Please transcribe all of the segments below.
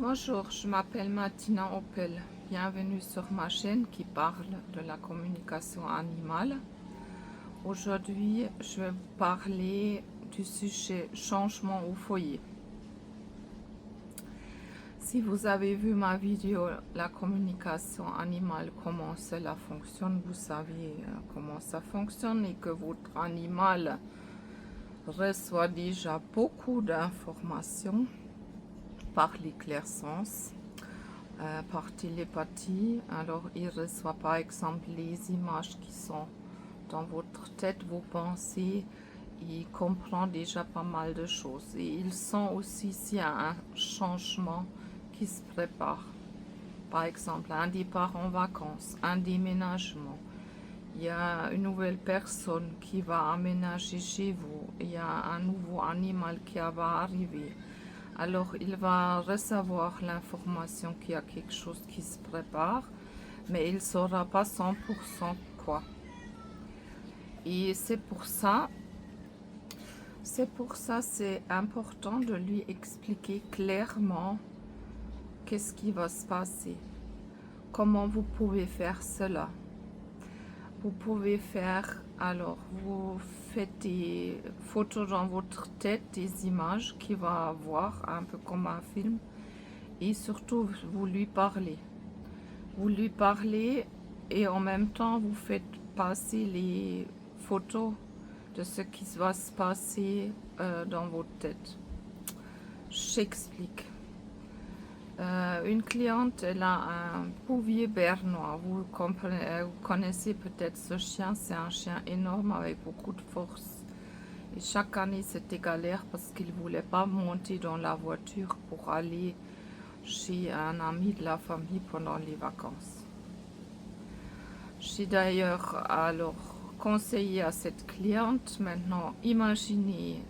Bonjour, je m'appelle Martina Opel. Bienvenue sur ma chaîne qui parle de la communication animale. Aujourd'hui, je vais vous parler du sujet changement au foyer. Si vous avez vu ma vidéo la communication animale, comment cela fonctionne, vous savez comment ça fonctionne et que votre animal reçoit déjà beaucoup d'informations par les clairsens. Par télépathie. Alors, il reçoit par exemple les images qui sont dans votre tête, vos pensées. Il comprend déjà pas mal de choses. Et il sent aussi s'il y a un changement qui se prépare. Par exemple, un départ en vacances, un déménagement. Il y a une nouvelle personne qui va aménager chez vous. Il y a un nouveau animal qui va arriver. Alors, il va recevoir l'information qu'il y a quelque chose qui se prépare, mais il ne saura pas 100% quoi. Et c'est pour ça, c'est important de lui expliquer clairement qu'est-ce qui va se passer, comment vous pouvez faire cela. Vous pouvez faire, alors, vous faites des photos dans votre tête, des images qu'il va voir, un peu comme un film. Et surtout, vous lui parlez. Vous lui parlez et en même temps, vous faites passer les photos de ce qui va se passer dans votre tête. J'explique. Une cliente, elle a un bouvier bernois. Vous connaissez peut-être ce chien. C'est un chien énorme avec beaucoup de force. Et chaque année, c'était galère parce qu'il ne voulait pas monter dans la voiture pour aller chez un ami de la famille pendant les vacances. J'ai d'ailleurs alors conseillé à cette cliente, maintenant imaginez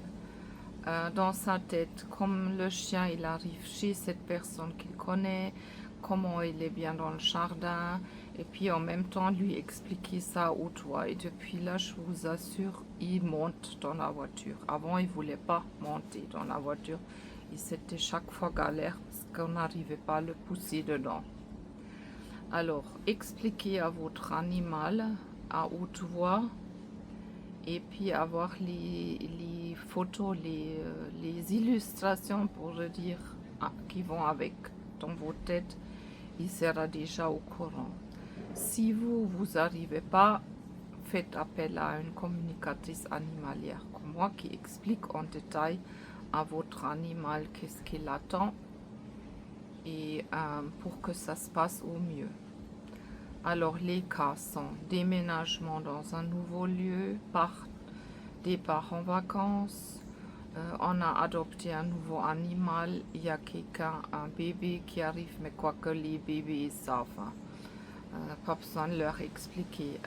dans sa tête comme le chien il arrive chez cette personne qu'il connaît, comment il est bien dans le jardin, et puis en même temps lui expliquer ça au toit. Et depuis là, je vous assure, il monte dans la voiture. Avant, il ne voulait pas monter dans la voiture. Et c'était chaque fois galère parce qu'on n'arrivait pas à le pousser dedans. Alors, expliquez à votre animal à haute voix et puis avoir les photos, les illustrations pour le dire qui vont avec dans vos têtes, il sera déjà au courant. Si vous n'arrivez pas, faites appel à une communicatrice animalière comme moi qui explique en détail à votre animal qu'est-ce qu'il attend et pour que ça se passe au mieux. Alors les cas sont déménagement dans un nouveau lieu, départ en vacances, on a adopté un nouveau animal, il y a quelqu'un, un bébé qui arrive, mais quoique les bébés ils savent, pas besoin de leur expliquer.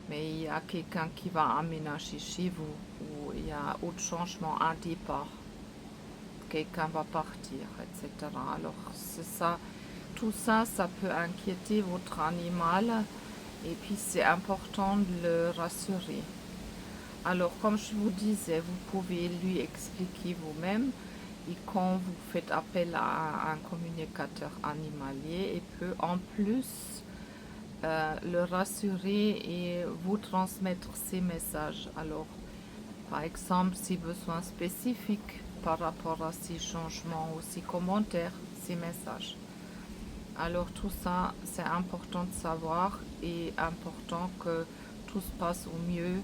Mais il y a quelqu'un qui va aménager chez vous, ou il y a autre changement, un départ, quelqu'un va partir, etc. Alors c'est ça, tout ça, ça peut inquiéter votre animal et puis c'est important de le rassurer. Alors comme je vous disais, vous pouvez lui expliquer vous-même et quand vous faites appel à un communicateur animalier, il peut en plus le rassurer et vous transmettre ces messages. Alors, par exemple, si besoin spécifique par rapport à ces changements ou ces commentaires, ces messages. Alors tout ça, c'est important de savoir et important que tout se passe au mieux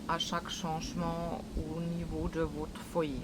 à chaque changement au niveau de votre foyer.